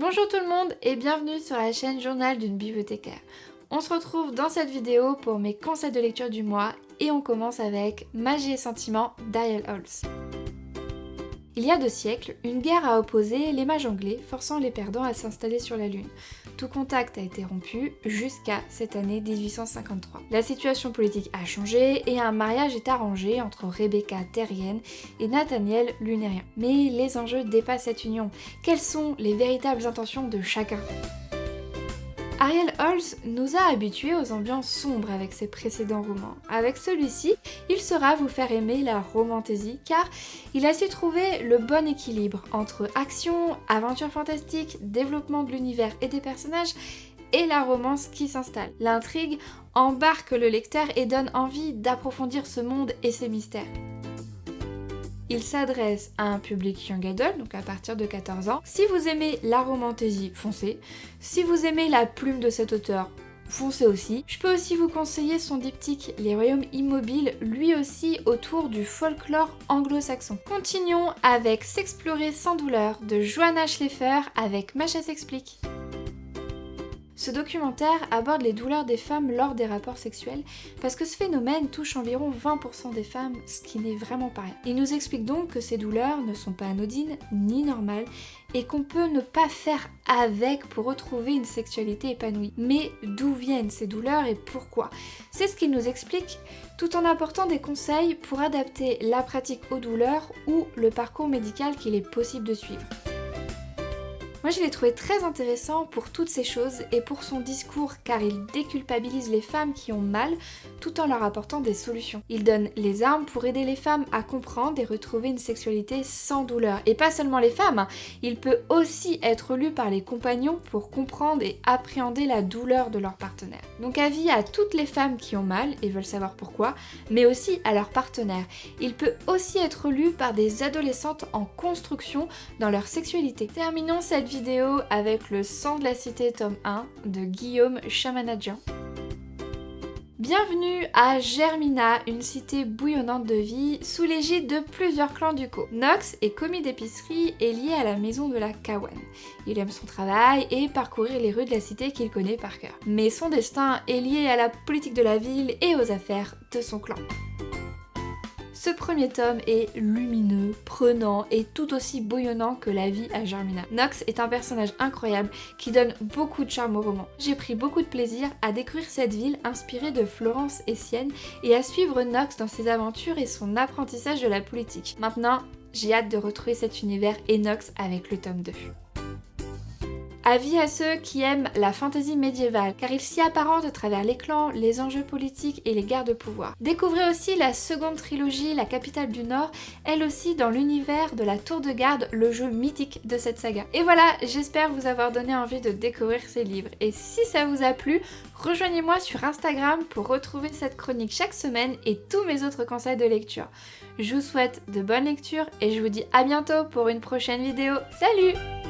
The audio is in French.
Bonjour tout le monde et bienvenue sur la chaîne Journal d'une bibliothécaire. On se retrouve dans cette vidéo pour mes conseils de lecture du mois et on commence avec Magie et sentiments d'Ariel Holz. Il y a 2 siècles, une guerre a opposé les mages anglais, forçant les perdants à s'installer sur la Lune. Tout contact a été rompu jusqu'à cette année 1853. La situation politique a changé et un mariage est arrangé entre Rebecca Terrienne et Nathaniel Lunérien. Mais les enjeux dépassent cette union. Quelles sont les véritables intentions de chacun ? Ariel Holz nous a habitués aux ambiances sombres avec ses précédents romans. Avec celui-ci, il saura vous faire aimer la romantésie car il a su trouver le bon équilibre entre action, aventure fantastique, développement de l'univers et des personnages et la romance qui s'installe. L'intrigue embarque le lecteur et donne envie d'approfondir ce monde et ses mystères. Il s'adresse à un public young adult, donc à partir de 14 ans. Si vous aimez la romantésie, foncez. Si vous aimez la plume de cet auteur, foncez aussi. Je peux aussi vous conseiller son diptyque Les Royaumes Immobiles, lui aussi autour du folklore anglo-saxon. Continuons avec S'explorer sans douleur de Johanna Schläfer avec Macha s'explique. Ce documentaire aborde les douleurs des femmes lors des rapports sexuels parce que ce phénomène touche environ 20% des femmes, ce qui n'est vraiment pas rien. Il nous explique donc que ces douleurs ne sont pas anodines ni normales et qu'on peut ne pas faire avec pour retrouver une sexualité épanouie. Mais d'où viennent ces douleurs et pourquoi ? C'est ce qu'il nous explique tout en apportant des conseils pour adapter la pratique aux douleurs ou le parcours médical qu'il est possible de suivre. Moi je l'ai trouvé très intéressant pour toutes ces choses et pour son discours car il déculpabilise les femmes qui ont mal tout en leur apportant des solutions. Il donne les armes pour aider les femmes à comprendre et retrouver une sexualité sans douleur. Et pas seulement les femmes, il peut aussi être lu par les compagnons pour comprendre et appréhender la douleur de leur partenaire. Donc avis à toutes les femmes qui ont mal et veulent savoir pourquoi, mais aussi à leur partenaire. Il peut aussi être lu par des adolescentes en construction dans leur sexualité. Terminons cette vidéo avec Le sang de la cité tome 1 de Guillaume Chamanadjian. Bienvenue à Germina, une cité bouillonnante de vie sous l'égide de plusieurs clans ducaux. Knox est commis d'épicerie et lié à la maison de la Cawan. Il aime son travail et parcourir les rues de la cité qu'il connaît par cœur. Mais son destin est lié à la politique de la ville et aux affaires de son clan. Ce premier tome est lumineux, prenant et tout aussi bouillonnant que la vie à Germina. Knox est un personnage incroyable qui donne beaucoup de charme au roman. J'ai pris beaucoup de plaisir à découvrir cette ville inspirée de Florence et Sienne et à suivre Knox dans ses aventures et son apprentissage de la politique. Maintenant, j'ai hâte de retrouver cet univers et Knox avec le tome 2. Avis à ceux qui aiment la fantaisie médiévale, car il s'y apparente à travers les clans, les enjeux politiques et les guerres de pouvoir. Découvrez aussi la seconde trilogie, La Capitale du Nord, elle aussi dans l'univers de la Tour de Garde, le jeu mythique de cette saga. Et voilà, j'espère vous avoir donné envie de découvrir ces livres. Et si ça vous a plu, rejoignez-moi sur Instagram pour retrouver cette chronique chaque semaine et tous mes autres conseils de lecture. Je vous souhaite de bonnes lectures et je vous dis à bientôt pour une prochaine vidéo. Salut!